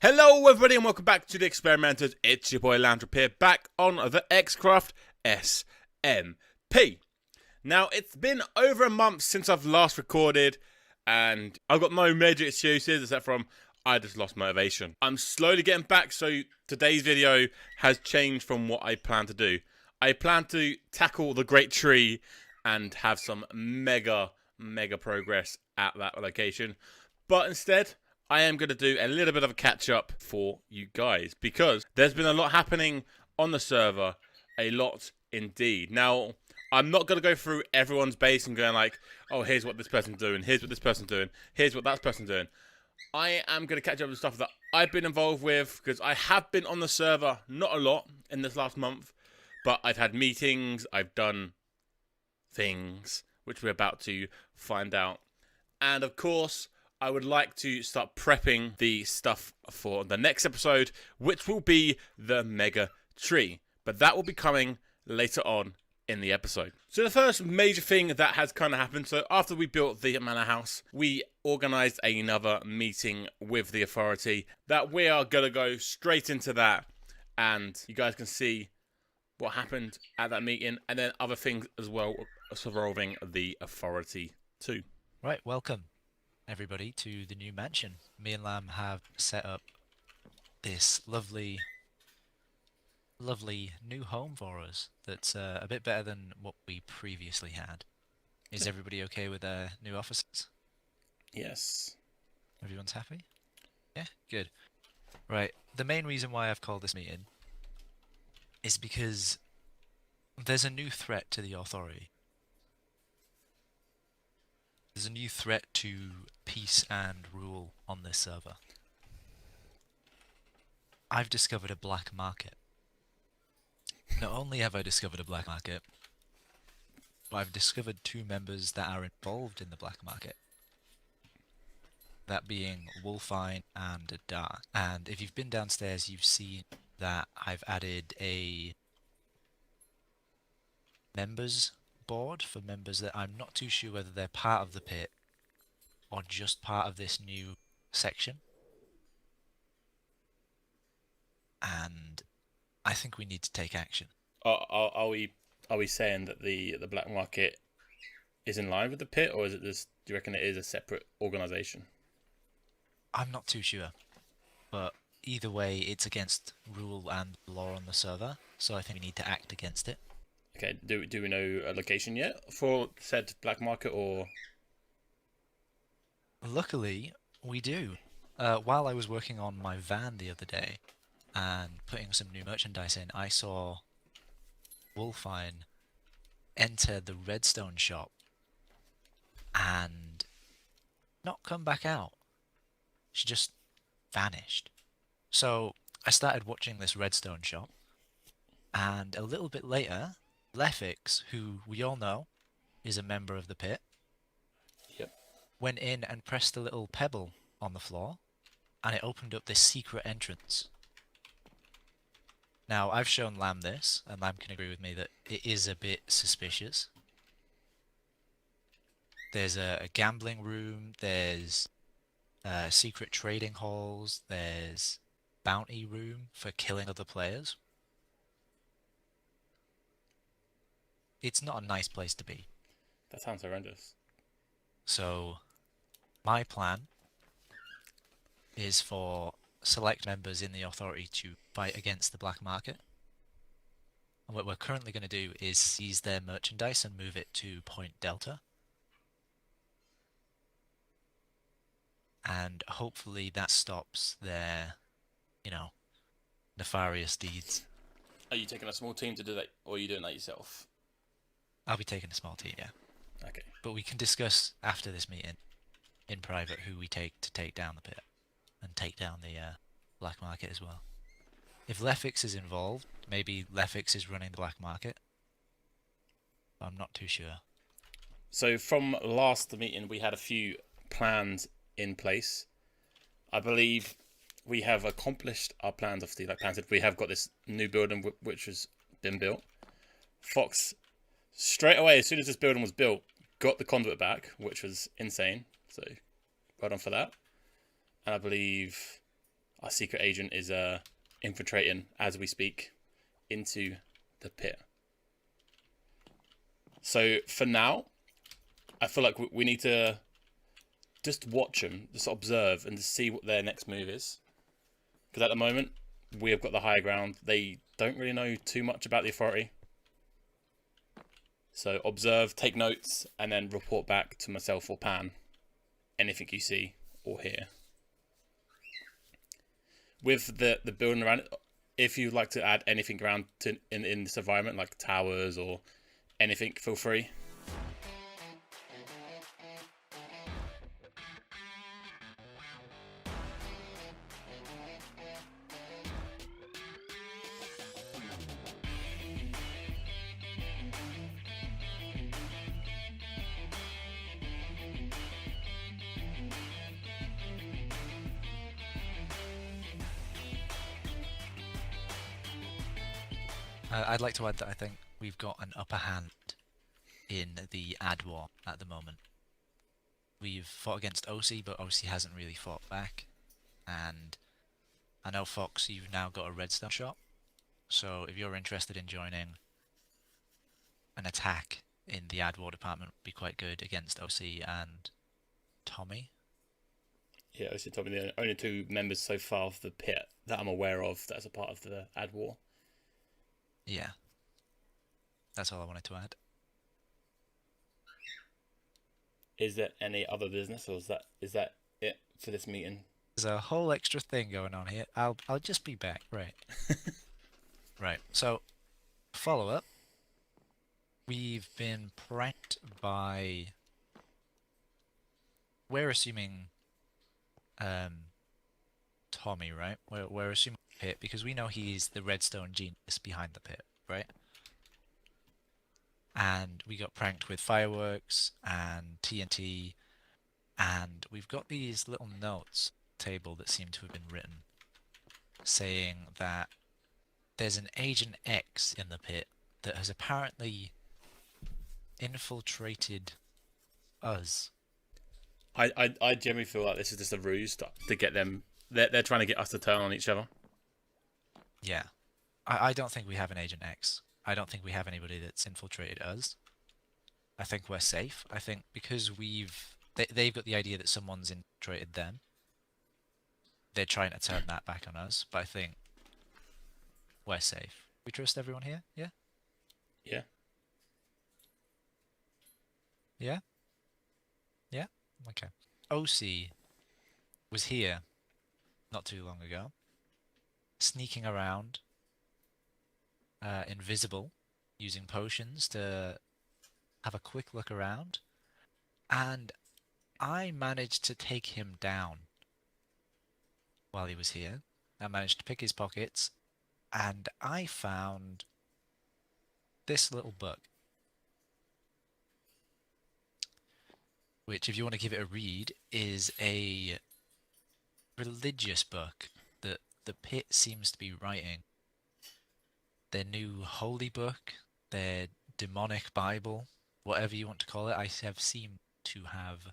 Hello everybody and welcome back to the Experimenters. It's your boy Lambchop here, back on the XCraft SMP. Now, it's been over a month since I've last recorded, and I've got no major excuses except from I just lost motivation. I'm slowly getting back, so today's video has changed from what I planned to do. I plan to tackle the Great Tree and have some mega progress at that location, but instead I am going to do a little bit of a catch-up for you guys, because there's been a lot happening on the server, a lot indeed. Now, I'm not going to go through everyone's base and going like, oh, here's what this person's doing, here's what this person's doing, here's what that person's doing. I am going to catch up with stuff that I've been involved with, because I have been on the server, not a lot in this last month, but I've had meetings, I've done things, which we're about to find out. And of course, I would like to start prepping the stuff for the next episode, which will be the Mega Tree. But that will be coming later on in the episode. So the first major thing that has kind of happened, so after we built the manor house, we organised another meeting with the authority that we are going to go straight into that. And you guys can see what happened at that meeting, and then other things as well surrounding the authority too. Right, welcome everybody to the new mansion. Me and Lamb have set up this lovely new home for us that's a bit better than what we previously had. Is everybody okay with their new offices? Yes. Everyone's happy? Yeah, good. Right, the main reason why I've called this meeting is because there's a new threat to the authority. There's a new threat to peace and rule on this server. I've discovered a black market. Not only have I discovered a black market, but I've discovered two members that are involved in the black market. That being Wolfine and Dark. And if you've been downstairs, you've seen that I've added a members board for members that I'm not too sure whether they're part of the pit or just part of this new section. And I think we need to take action. Are we saying that the black market is in line with the pit, or is it just, do you reckon it is a separate organisation? I'm not too sure, but either way it's against rule and law on the server, so I think we need to act against it. Okay, do we know a location yet for said black market, or? Luckily, we do. While I was working on my van the other day and putting some new merchandise in, I saw Wolfine enter the redstone shop and not come back out. She just vanished. So I started watching this redstone shop, and a little bit later, Lefix, who we all know is a member of the pit, Yep. went in and pressed a little pebble on the floor, and it opened up this secret entrance. Now, I've shown Lamb this, and Lamb can agree with me that it is a bit suspicious. There's a gambling room, there's secret trading halls, there's bounty room for killing other players. It's not a nice place to be. That sounds horrendous. So, my plan is for select members in the authority to fight against the black market. And what we're currently going to do is seize their merchandise and move it to Point Delta. And hopefully that stops their, nefarious deeds. Are you taking a small team to do that, or are you doing that yourself? I'll be taking a small team, yeah. Okay. But we can discuss after this meeting in private who we take to take down the pit and take down the black market as well. If Lefix is involved, maybe Lefix is running the black market. I'm not too sure. So from last meeting, we had a few plans in place. I believe we have accomplished our plans. Obviously, like Pan said, we have got this new building which has been built. Fox, straight away, as soon as this building was built, got the conduit back, which was insane. So, well done for that. And I believe Our secret agent is infiltrating as we speak into the pit. So for now, I feel like we need to just watch them, just observe, and just see what their next move is. Because at the moment, we have got the higher ground. They don't really know too much about the authority. So observe, take notes, and then report back to myself or Pan anything you see or hear. With the building around it, if you'd like to add anything around in this environment, like towers or anything, feel free. I'd like to add that I think we've got an upper hand in the ad war at the moment. We've fought against OC, but OC hasn't really fought back. And I know, Fox, you've now got a redstone shop. So if you're interested in joining, an attack in the ad war department would be quite good against OC and Tommy. Yeah, OC and Tommy, the only two members so far of the pit that I'm aware of that's a part of the ad war. Yeah. That's all I wanted to add. Is there any other business, or is that it for this meeting? There's a whole extra thing going on here. I'll just be back. Right. Right. So, follow up. We've been pranked by. We're assuming, Tommy, right? We're assuming Pit because we know he's the redstone genius behind the pit, right? And we got pranked with fireworks and TNT, and we've got these little notes table that seem to have been written saying that there's an Agent X in the pit that has apparently infiltrated us. I generally feel like this is just a ruse to get them. They're trying to get us to turn on each other. Yeah. I don't think we have an Agent X. I don't think we have anybody that's infiltrated us. I think we're safe. I think because they've got the idea that someone's infiltrated them. They're trying to turn that back on us, but I think we're safe. We trust everyone here? Yeah? Yeah. Yeah? Yeah? Okay. OC was here not too long ago, sneaking around, invisible, using potions to have a quick look around, and I managed to take him down while he was here. I managed to pick his pockets, and I found this little book, which, if you want to give it a read, is a religious book that the pit seems to be writing. Their new holy book, their demonic Bible, whatever you want to call it, I have seemed to have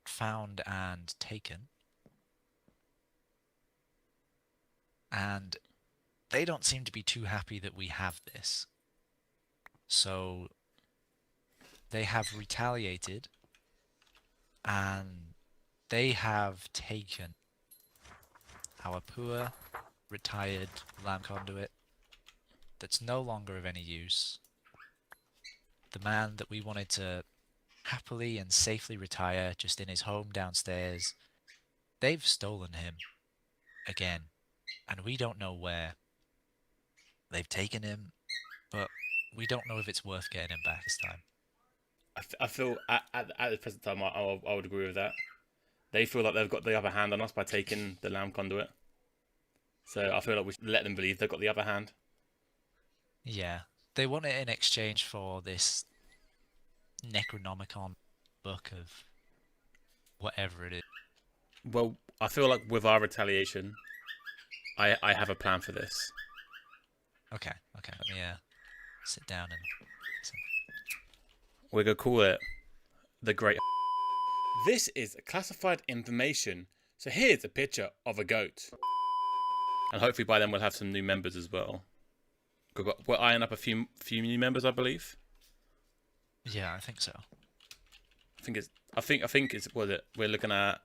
found and taken. And they don't seem to be too happy that we have this. So they have retaliated, and they have taken our poor, retired lamp conduit that's no longer of any use. The man that we wanted to happily and safely retire just in his home downstairs, they've stolen him again, and we don't know where. They've taken him, but we don't know if it's worth getting him back this time. I feel at the present time, I would agree with that. They feel like they've got the upper hand on us by taking the lamb conduit. So I feel like we should let them believe they've got the upper hand. Yeah, they want it in exchange for this Necronomicon book of whatever it is. Well, I feel like with our retaliation, I have a plan for this. Okay, let me sit down and listen. We're going to call it the Great. This is classified information, So here's a picture of a goat. And hopefully by then we'll have some new members as well. We're eyeing up a few new members, I believe. Yeah, I think so. I think it's what is it? We're looking at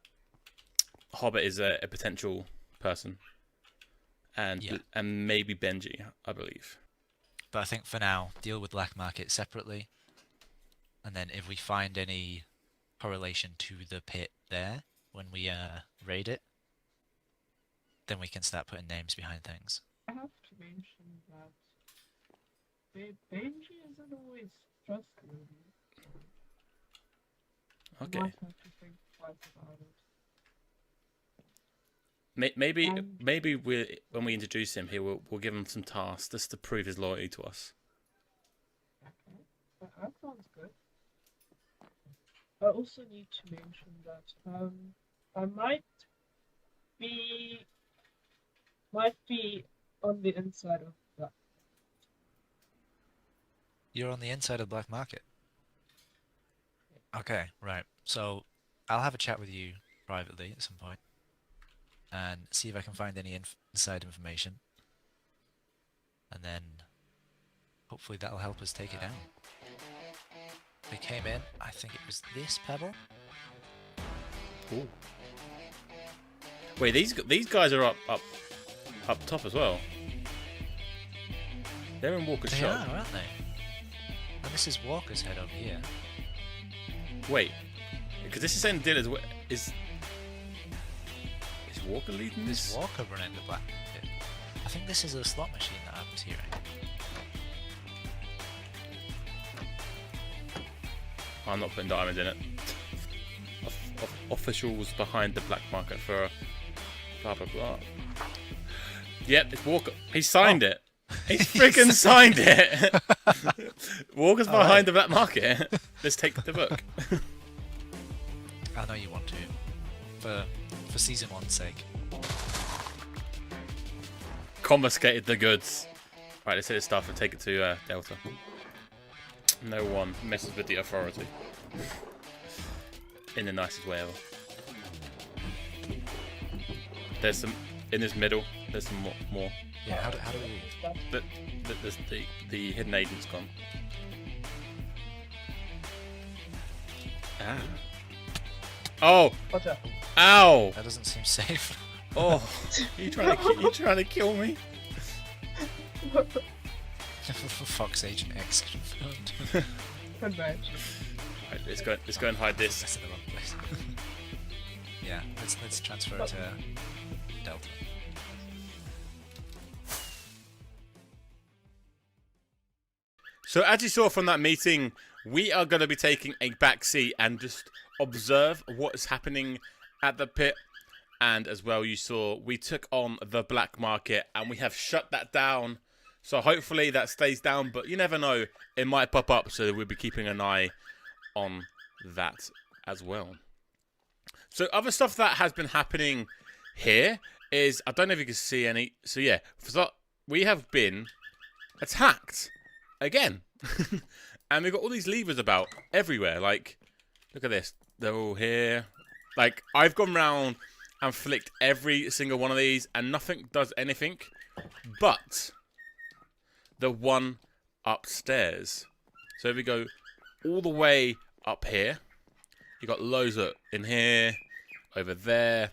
Hobbit is a potential person. And maybe Benji, I believe. But I think for now, deal with Black Market separately. And then if we find any correlation to the pit there when we raid it, then we can start putting names behind things. I have to mention that Benji isn't always trustworthy. Okay. You might have to think twice about it. Maybe when we introduce him here, we'll give him some tasks just to prove his loyalty to us. Okay, that sounds good. I also need to mention that I might be on the inside of that. You're on the inside of Black Market? Okay, right. So I'll have a chat with you privately at some point and see if I can find any inside information. And then hopefully that'll help us take it down. We came in, I think it was this pebble. Ooh. Wait, these guys are up top as well. They're in Walker's shop. They are, aren't they? And this is Walker's head over here. Wait, because this is saying dealers is Walker leading this? Is Walker running the Black Pit? I think this is a slot machine that I was hearing. I'm not putting diamonds in it. Officials behind the black market for blah blah blah. Yep, it's Walker. He signed it. He freaking signed it. Walker's behind the black market. Let's take the book. I know you want to, for season 1's sake. Confiscated the goods. Right, let's hit his stuff and take it to Delta. No one messes with the authority. In the nicest way ever. There's some in this middle. There's some more. Yeah, how do we? The hidden agent's gone. Ah. Oh. Watch out. Ow. That doesn't seem safe. Oh. You trying to kill me? Fox Agent X confirmed. Imagine. Right, let's go and hide this. That's in the wrong place. Yeah, let's transfer it to Delta. So as you saw from that meeting, we are going to be taking a back seat and just observe what is happening at the pit. And as well, you saw we took on the black market and we have shut that down. So hopefully that stays down, but you never know, it might pop up. So we'll be keeping an eye on that as well. So other stuff that has been happening here is, I don't know if you can see any. So yeah, we have been attacked again. And we've got all these levers about everywhere. Like, look at this. They're all here. Like, I've gone round and flicked every single one of these and nothing does anything. But the one upstairs. So if we go all the way up here, you got loads of in here, over there.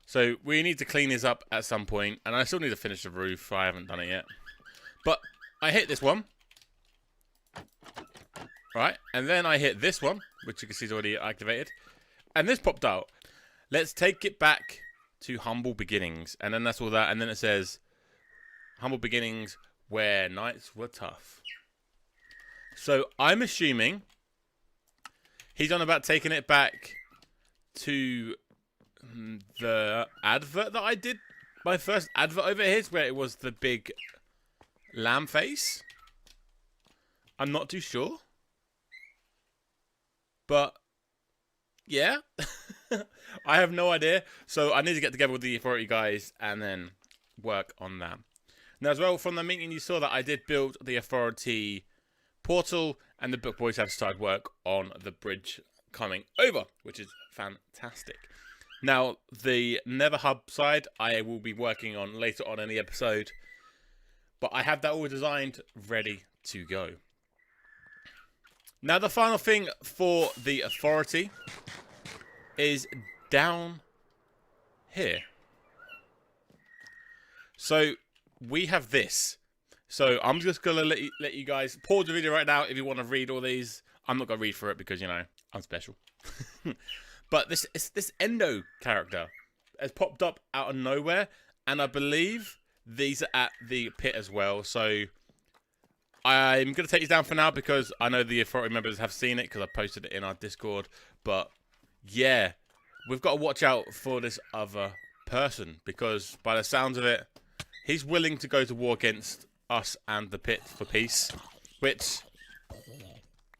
So we need to clean this up at some point, and I still need to finish the roof. I haven't done it yet, but I hit this one, right? And then I hit this one, which you can see is already activated, and this popped out. Let's take it back to humble beginnings, and then that's all that. And then it says humble beginnings where nights were tough. So I'm assuming he's on about taking it back to the advert that I did. My first advert over here, where it was the big lamb face. I'm not too sure. But, yeah. I have no idea. So I need to get together with the authority guys and then work on that. Now as well, from the meeting you saw that I did build the authority portal, and the book boys have started work on the bridge coming over, which is fantastic. Now, the Nether Hub side, I will be working on later on in the episode. But I have that all designed, ready to go. Now, the final thing for the authority is down here. So, we have this. So, I'm just going to let you guys pause the video right now if you want to read all these. I'm not going to read through it because, you know, I'm special. But this Endo character has popped up out of nowhere. And I believe these are at the pit as well. So, I'm going to take these down for now because I know the authority members have seen it because I posted it in our Discord. But, yeah, we've got to watch out for this other person because by the sounds of it, he's willing to go to war against us and the pit for peace, which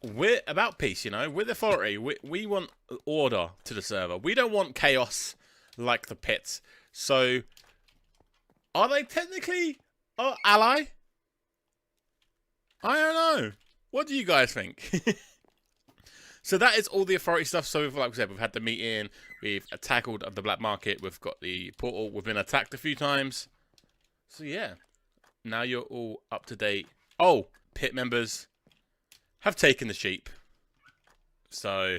we're about peace, you know. With authority, we want order to the server. We don't want chaos like the pit. So, are they technically our ally? I don't know. What do you guys think? So that is all the authority stuff. So, like we said, we've had the meeting, we've tackled the black market, we've got the portal, we've been attacked a few times. So yeah, now you're all up to date. Oh, pit members have taken the sheep. So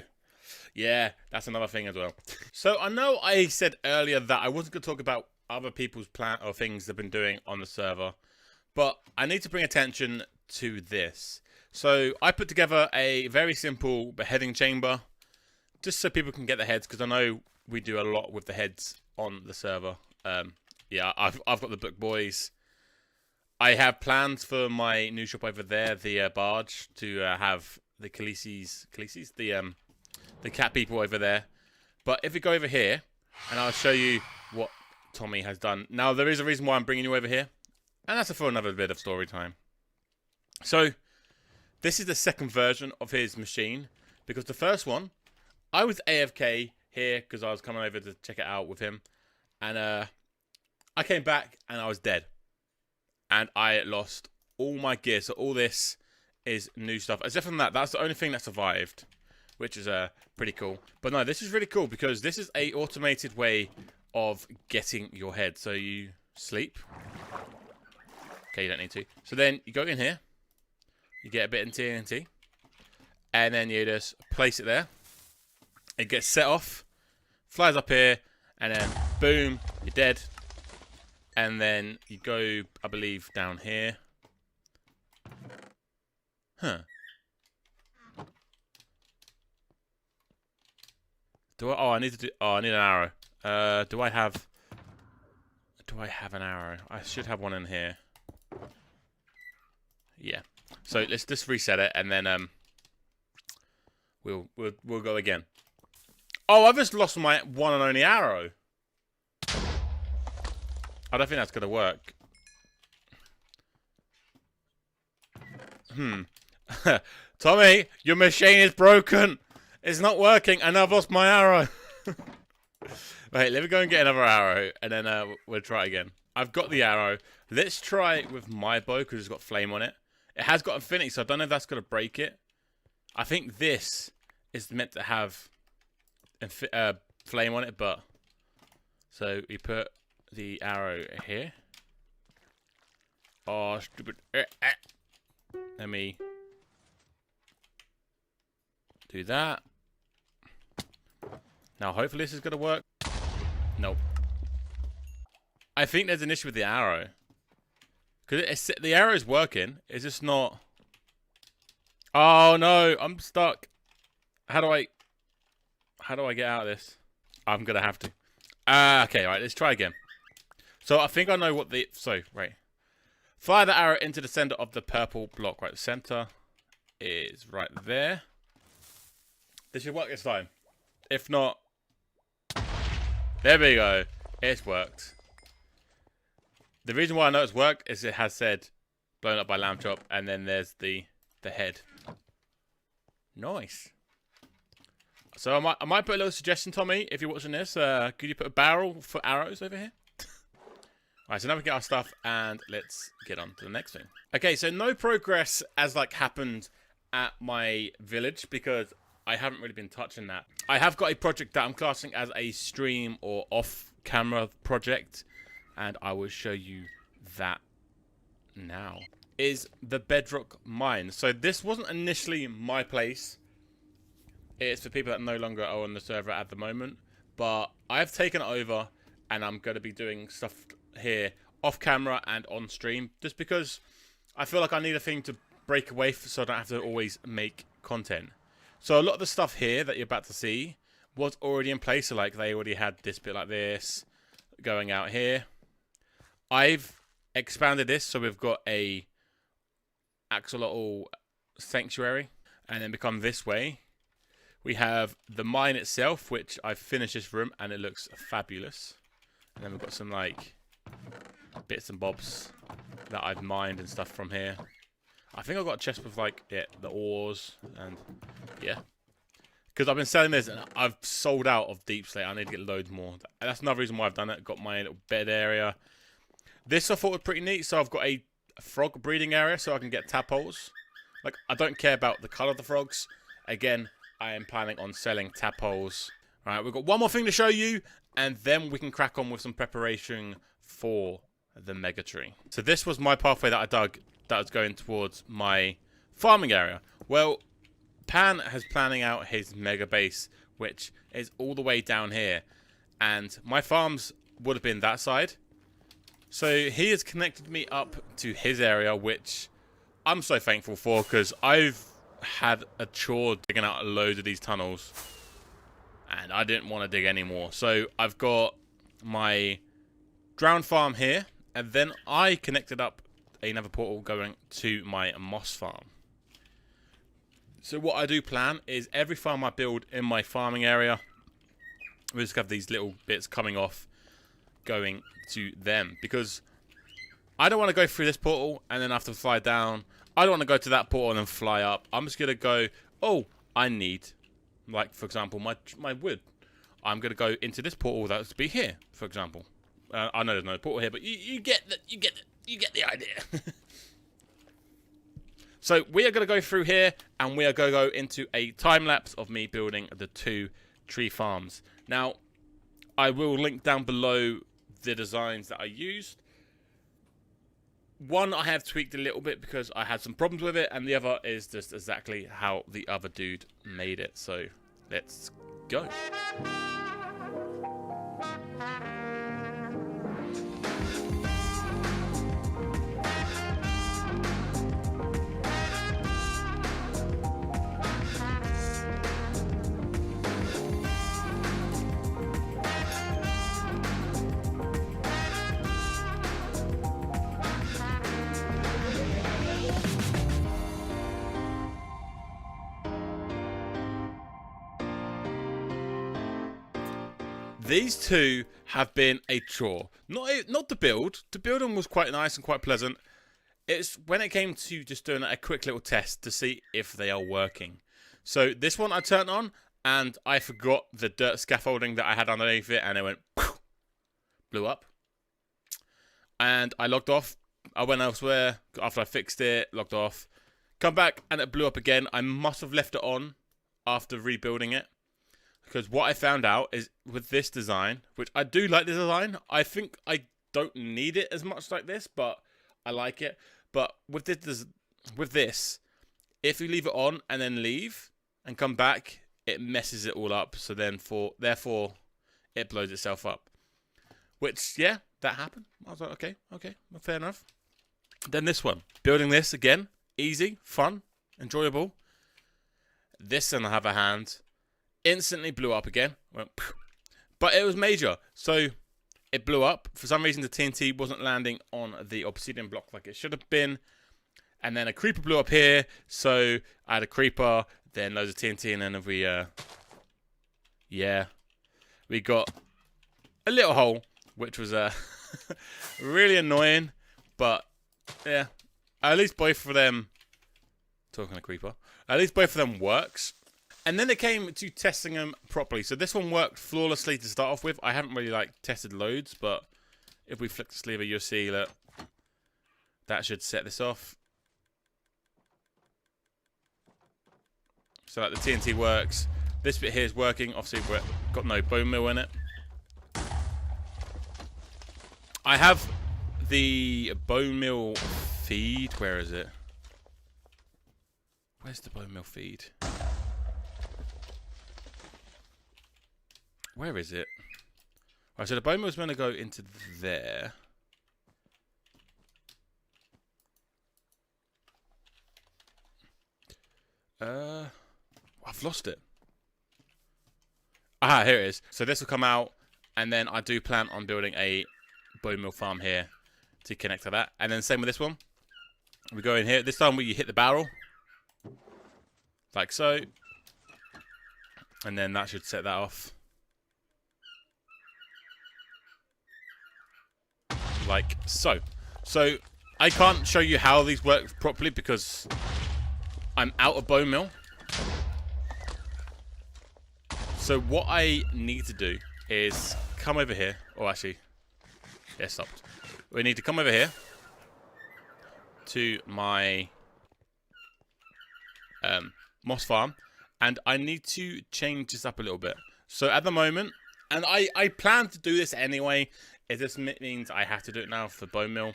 yeah, that's another thing as well. So I know I said earlier that I wasn't going to talk about other people's plan or things they've been doing on the server, but I need to bring attention to this. So I put together a very simple beheading chamber, just so people can get the heads, because I know we do a lot with the heads on the server. Yeah, I've got the book boys. I have plans for my new shop over there, the barge, to have the Khaleesi's, the cat people over there. But if we go over here, and I'll show you what Tommy has done. Now, there is a reason why I'm bringing you over here, and that's for another bit of story time. So, this is the second version of his machine, because the first one, I was AFK here, because I was coming over to check it out with him, and I came back, and I was dead. And I lost all my gear, so all this is new stuff. Except from that, that's the only thing that survived, which is pretty cool. But no, this is really cool, because this is a automated way of getting your head. So you sleep. Okay, you don't need to. So then you go in here. You get a bit of TNT. And then you just place it there. It gets set off. Flies up here. And then, boom, you're dead. And then you go, I believe, down here. Huh. I need to do... Oh, I need an arrow. Do I have an arrow? I should have one in here. Yeah. So let's just reset it, and then we'll go again. Oh, I've just lost my one and only arrow. I don't think that's gonna work. Tommy, your machine is broken. It's not working, and I've lost my arrow. Wait, let me go and get another arrow, and then we'll try again. I've got the arrow. Let's try it with my bow, because it's got flame on it. It has got infinity, so I don't know if that's going to break it. I think this is meant to have flame on it, but... So, we put the arrow here. Oh, stupid. Let me... do that. Now, hopefully this is going to work. Nope. I think there's an issue with the arrow. Because the arrow is working. It's just not... Oh, no. I'm stuck. How do I get out of this? I'm going to have to. Okay, right. Let's try again. So, I think I know what the... So, right. Fire the arrow into the center of the purple block. Right, the center is right there. This should work this time. If not... There we go. It's worked. The reason why I know it's worked is it has said blown up by Lambchop, and then there's the head. Nice. So I might put a little suggestion, Tommy, if you're watching this. Could you put a barrel for arrows over here? Alright, so now we get our stuff, and let's get on to the next thing. Okay, so no progress has happened at my village, because I haven't really been touching that. I have got a project that I'm classing as a stream or off-camera project, and I will show you that now. Is the Bedrock Mine. So this wasn't initially my place. It's for people that no longer are on the server at the moment, but I've taken it over, and I'm going to be doing stuff here off camera and on stream, just because I feel like I need a thing to break away so I don't have to always make content. So a lot of the stuff here that you're about to see was already in place. So like they already had this bit like this going out here. I've expanded this, so we've got a axolotl sanctuary, and then become this way. We have the mine itself, which I've finished this room, and it looks fabulous. And then we've got some like bits and bobs that I've mined and stuff from here. I think I've got a chest with like the ores and yeah. Because I've been selling this and I've sold out of deep slate. I need to get loads more. And that's another reason why I've done it. Got my little bed area. This I thought was pretty neat. So I've got a frog breeding area so I can get tadpoles. Like, I don't care about the colour of the frogs. Again, I am planning on selling tadpoles. Alright, we've got one more thing to show you, and then we can crack on with some preparation for the mega tree. So this was my pathway that I dug that was going towards my farming area. Well, Pan has planning out his mega base, which is all the way down here. And my farms would have been that side. So he has connected me up to his area, which I'm so thankful for, because I've had a chore digging out loads of these tunnels, and I didn't want to dig anymore. So I've got my drowned farm here, and then I connected up another portal going to my moss farm. So what I do plan is every farm I build in my farming area, we just have these little bits coming off going to them, because I don't want to go through this portal and then have to fly down. I don't want to go to that portal and then fly up. I'm just going to go, oh, I need, like, for example, my wood. I'm going to go into this portal that's to be here, for example. I know there's no portal here, but you get the idea. So we are going to go through here, and we are going to go into a time lapse of me building the 2 tree farms. Now, I will link down below the designs that I used. One I have tweaked a little bit because I had some problems with it, and the other is just exactly how the other dude made it. So let's go. These 2 have been a chore. Not to build. To build them was quite nice and quite pleasant. It's when it came to just doing a quick little test to see if they are working. So this one I turned on, and I forgot the dirt scaffolding that I had underneath it, and it went blew up. And I logged off. I went elsewhere after I fixed it, logged off. Come back, and it blew up again. I must have left it on after rebuilding it. Because what I found out is with this design, which I do like the design, I think I don't need it as much like this, but I like it. But with this, if you leave it on and then leave and come back, it messes it all up. So then therefore, it blows itself up. Which, yeah, that happened. I was like, okay, fair enough. Then this one, building this again, easy, fun, enjoyable. This, on the other hand, instantly blew up again. Went, but it was major. So it blew up. For some reason, the TNT wasn't landing on the obsidian block like it should have been. And then a creeper blew up here. So I had a creeper, then loads of TNT, and then we got a little hole, which was really annoying. But yeah, at least both of them, talking to creeper, at least both of them works. And then it came to testing them properly. So this one worked flawlessly to start off with. I haven't really tested loads, but if we flick the lever, you'll see that that should set this off. So like the TNT works. This bit here is working. Obviously, we've got no bone meal in it. I have the bone meal feed. Where is it? Where's the bone meal feed? Where is it? Right, so the bone meal is going to go into there. I've lost it. Aha, here it is. So this will come out, and then I do plan on building a bone meal farm here to connect to that. And then same with this one. We go in here. This time we hit the barrel. Like so. And then that should set that off. Like so. So I can't show you how these work properly because I'm out of bone meal. So what I need to do is come over here. Oh, actually, yeah, it stopped. We need to come over here to my moss farm, and I need to change this up a little bit. So at the moment, and I plan to do this anyway, if this means I have to do it now for bone meal,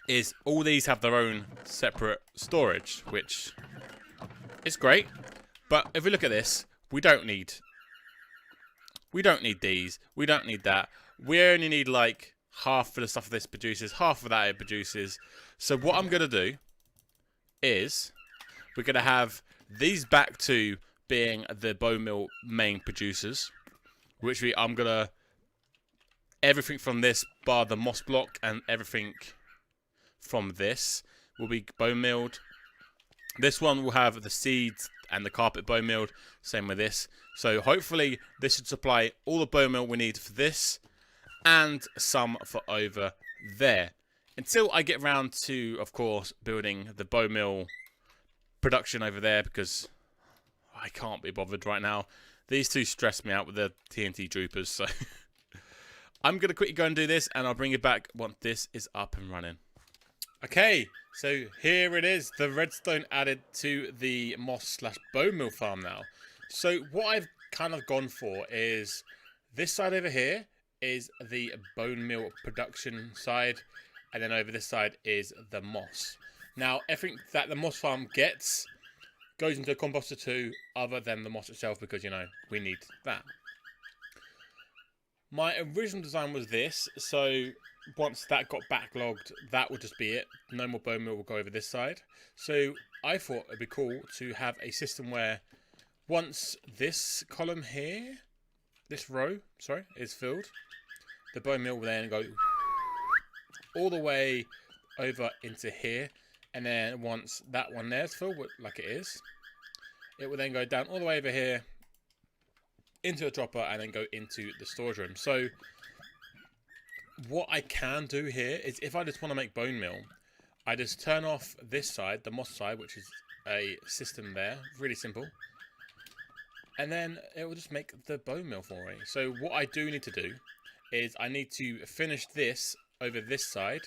is all these have their own separate storage, which is great. But if we look at this, we don't need these. We don't need that. We only need like half of the stuff this produces, half of that it produces. So what I'm gonna do is we're gonna have these back to being the bone meal main producers, which I'm gonna everything from this bar the moss block and everything from this will be bone milled. This one will have the seeds and the carpet bone milled. Same with this. So hopefully this should supply all the bone meal we need for this and some for over there. Until I get around to, of course, building the bone meal production over there because I can't be bothered right now. These two stress me out with the TNT droopers. So I'm going to quickly go and do this and I'll bring it back once this is up and running. Okay, so here it is, the redstone added to the moss / bone meal farm now. So what I've kind of gone for is this side over here is the bone meal production side, and then over this side is the moss. Now, everything that the moss farm gets goes into a composter too, other than the moss itself, because, you know, we need that. My original design was this, so once that got backlogged, that would just be it. No more bone meal will go over this side. So I thought it'd be cool to have a system where once this column here, this row, sorry, is filled, the bone meal will then go all the way over into here. And then once that one there is filled, like it is, it will then go down all the way over here into a dropper and then go into the storage room. So what I can do here is if I just want to make bone meal, I just turn off this side, the moss side, which is a system there, really simple. And then it will just make the bone meal for me. So what I do need to do is I need to finish this over this side,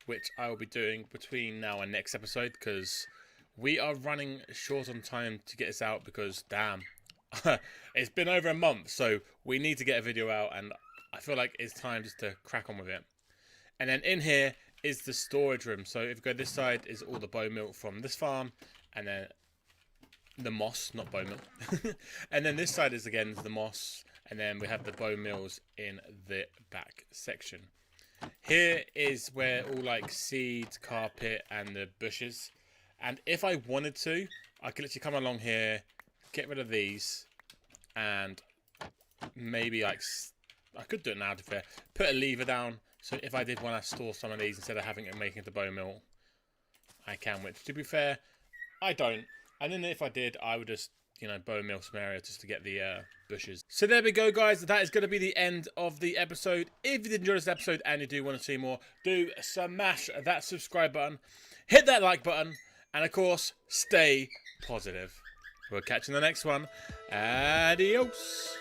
which I will be doing between now and next episode, because we are running short on time to get this out because, damn, it's been over a month, so we need to get a video out, and I feel like it's time just to crack on with it. And then in here is the storage room. So if you go this side is all the bone meal from this farm, and then the moss, not bone meal. And then this side is again the moss, and then we have the bone meals in the back section. Here is where all like seeds, carpet, and the bushes. And if I wanted to, I could literally come along here, get rid of these, and maybe like I could do it now to be fair. Put a lever down, so if I did want to store some of these instead of having it making the bone meal, I can. Which, to be fair, I don't. And then if I did, I would just, you know, bone meal some area just to get the bushes. So there we go, guys. That is going to be the end of the episode. If you did enjoy this episode and you do want to see more, do smash that subscribe button, hit that like button, and of course, stay positive. We'll catch you in the next one. Adios.